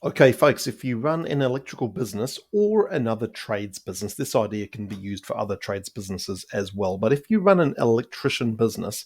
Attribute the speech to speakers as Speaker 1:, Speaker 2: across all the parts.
Speaker 1: Okay, folks, if you run an electrical business or another trades business, this idea can be used for other trades businesses as well. But if you run an electrician business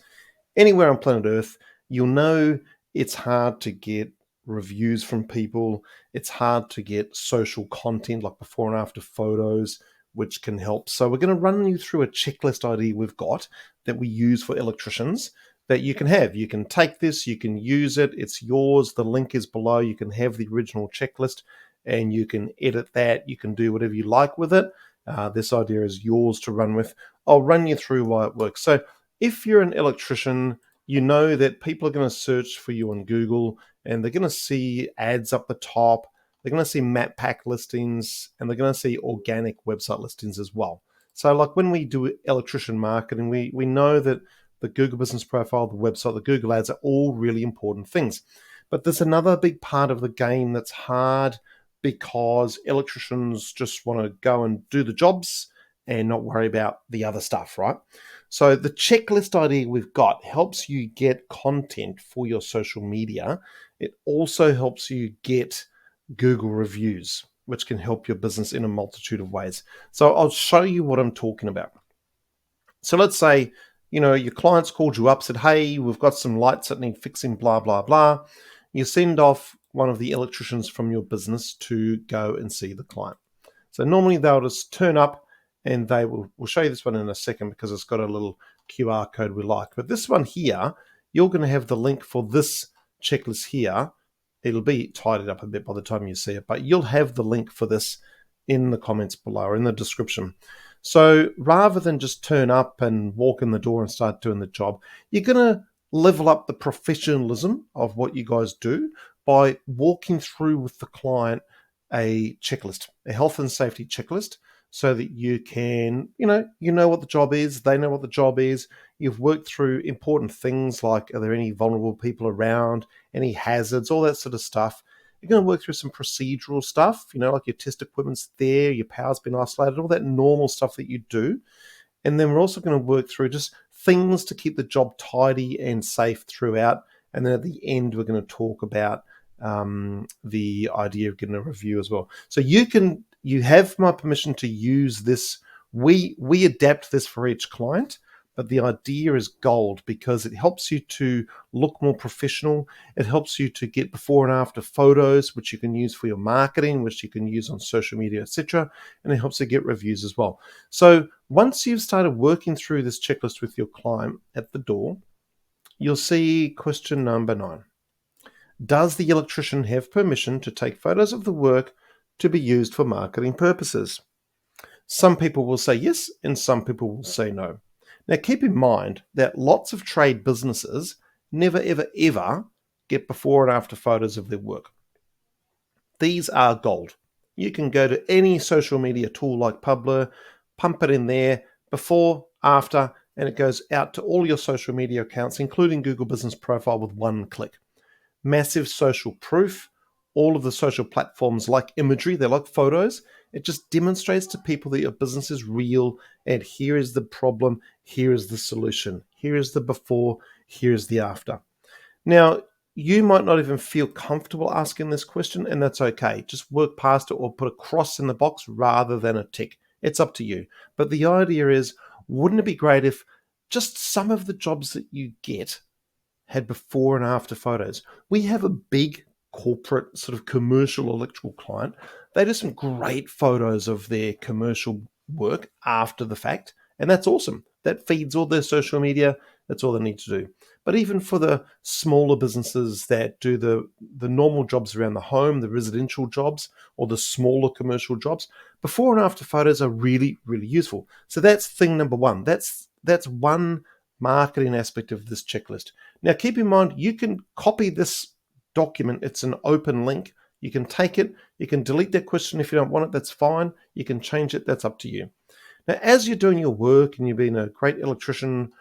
Speaker 1: anywhere on planet Earth, you'll know it's hard to get reviews from people. It's hard to get social content like before and after photos, which can help. So we're going to run you through a checklist idea we've got that we use for electricians that you can have. You can take this, you can use it, it's yours. The link is below. You can have the original checklist and you can edit that. You can do whatever you like with it. This idea is yours to run with. I'll run you through why it works. So if you're an electrician, you know that people are going to search for you on Google and they're going to see ads up the top. They're going to see map pack listings and they're going to see organic website listings as well. So like when we do electrician marketing, we know that the Google Business Profile, the website, the Google Ads are all really important things. But there's another big part of the game that's hard because electricians just want to go and do the jobs and not worry about the other stuff, right? So the checklist idea we've got helps you get content for your social media. It also helps you get Google reviews, which can help your business in a multitude of ways. So I'll show you what I'm talking about. So let's say, your clients called you up, said, hey, we've got some lights that need fixing, blah, blah, blah. You send off one of the electricians from your business to go and see the client. So normally they'll just turn up and we'll show you this one in a second because it's got a little QR code we like. But this one here, you're going to have the link for this checklist here. It'll be tidied up a bit by the time you see it, but you'll have the link for this in the comments below or in the description. So rather than just turn up and walk in the door and start doing the job, you're going to level up the professionalism of what you guys do by walking through with the client a checklist, a health and safety checklist, so that you can, you know what the job is, they know what the job is. You've worked through important things like, are there any vulnerable people around, any hazards, all that sort of stuff. You're going to work through some procedural stuff, like your test equipment's there, your power's been isolated, all that normal stuff that you do. And then we're also going to work through just things to keep the job tidy and safe throughout. And then at the end, we're going to talk about the idea of getting a review as well. So you have my permission to use this. We adapt this for each client, but the idea is gold because it helps you to look more professional. It helps you to get before and after photos, which you can use for your marketing, which you can use on social media, etc. And it helps you get reviews as well. So once you've started working through this checklist with your client at the door, you'll see question number 9. Does the electrician have permission to take photos of the work to be used for marketing purposes? Some people will say yes, and some people will say no. Now, keep in mind that lots of trade businesses never, ever, ever get before and after photos of their work. These are gold. You can go to any social media tool like Publer, pump it in there, before, after, and it goes out to all your social media accounts, including Google Business Profile with one click. Massive social proof. All of the social platforms like imagery, they're like photos. It just demonstrates to people that your business is real and here is the problem, here is the solution, here is the before, here is the after. Now, you might not even feel comfortable asking this question, and that's okay. Just work past it or put a cross in the box rather than a tick. It's up to you. But the idea is, wouldn't it be great if just some of the jobs that you get had before and after photos? We have a big corporate sort of commercial electrical client. They do some great photos of their commercial work after the fact, and that's awesome. That feeds all their social media. That's all they need to do. But even for the smaller businesses that do the normal jobs around the home, the residential jobs, or the smaller commercial jobs, before and after photos are really, really useful. So that's thing number 1. That's one marketing aspect of this checklist. Now, keep in mind, you can copy this document. It's an open link. You can take it. You can delete that question if you don't want it. That's fine. You can change it. That's up to you. Now, as you're doing your work and you're being a great electrician,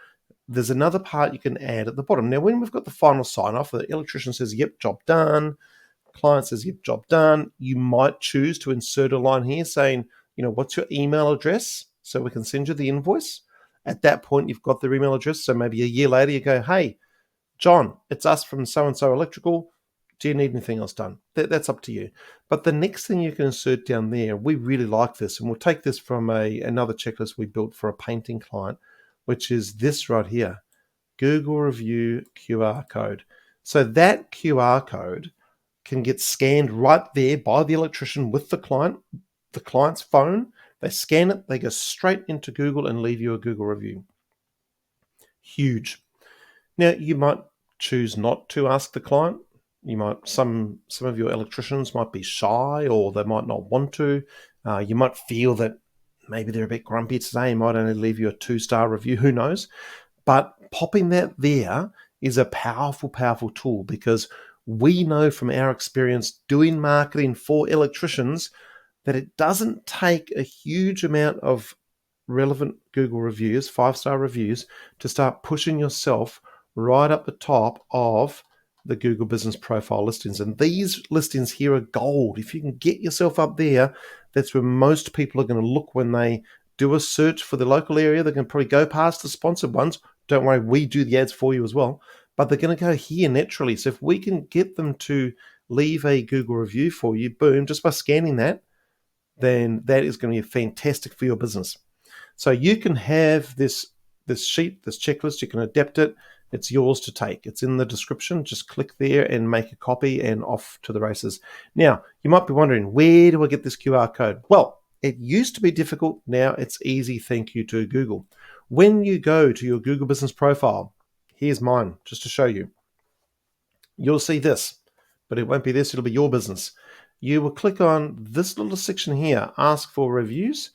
Speaker 1: there's another part you can add at the bottom. Now, when we've got the final sign-off, the electrician says, yep, job done. Client says, yep, job done. You might choose to insert a line here saying, what's your email address so we can send you the invoice. At that point, you've got their email address. So maybe a year later, you go, hey, John, it's us from so-and-so electrical. Do you need anything else done? That's up to you. But the next thing you can insert down there, we really like this, and we'll take this from another checklist we built for a painting client, which is this right here, Google review QR code. So that QR code can get scanned right there by the electrician with the client's phone. They scan it, they go straight into Google and leave you a Google review. Huge. Now, you might choose not to ask the client. You might some of your electricians might be shy, or they might not want to. You might feel that maybe they're a bit grumpy today and might only leave you a 2-star review. Who knows? But popping that there is a powerful, powerful tool, because we know from our experience doing marketing for electricians that it doesn't take a huge amount of relevant Google reviews, 5-star reviews, to start pushing yourself right up the top of the Google Business Profile listings. And these listings here are gold. If you can get yourself up there, that's where most people are going to look when they do a search for the local area. They're going to probably go past the sponsored ones. Don't worry, we do the ads for you as well. But they're going to go here naturally. So if we can get them to leave a Google review for you, boom, just by scanning that, then that is going to be fantastic for your business. So you can have this sheet, this checklist, you can adapt it. It's yours to take. It's in the description. Just click there and make a copy and off to the races. Now, you might be wondering, where do I get this QR code? Well, it used to be difficult. Now it's easy, thank you to Google. When you go to your Google Business Profile, here's mine, just to show you. You'll see this, but it won't be this, it'll be your business. You will click on this little section here, ask for reviews,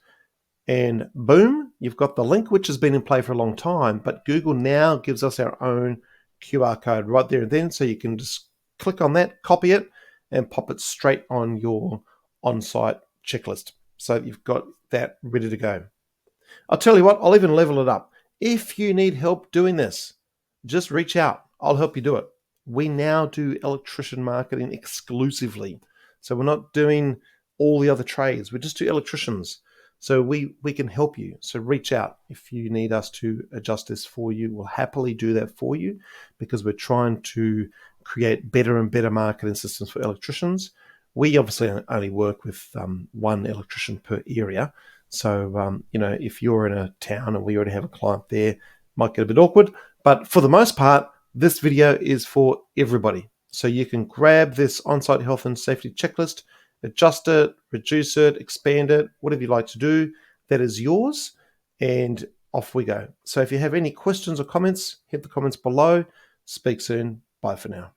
Speaker 1: and boom, you've got the link, which has been in play for a long time, but Google now gives us our own QR code right there and then, so you can just click on that, copy it, and pop it straight on your on-site checklist. So you've got that ready to go. I'll tell you what, I'll even level it up. If you need help doing this, just reach out. I'll help you do it. We now do electrician marketing exclusively. So we're not doing all the other trades. We just do electricians. So we can help you. So reach out if you need us to adjust this for you. We'll happily do that for you, because we're trying to create better and better marketing systems for electricians. We obviously only work with one electrician per area. So, if you're in a town and we already have a client there, it might get a bit awkward. But for the most part, this video is for everybody. So you can grab this on-site health and safety checklist, adjust it, reduce it, expand it, whatever you like to do, that is yours, and off we go. So if you have any questions or comments, hit the comments below. Speak soon. Bye for now.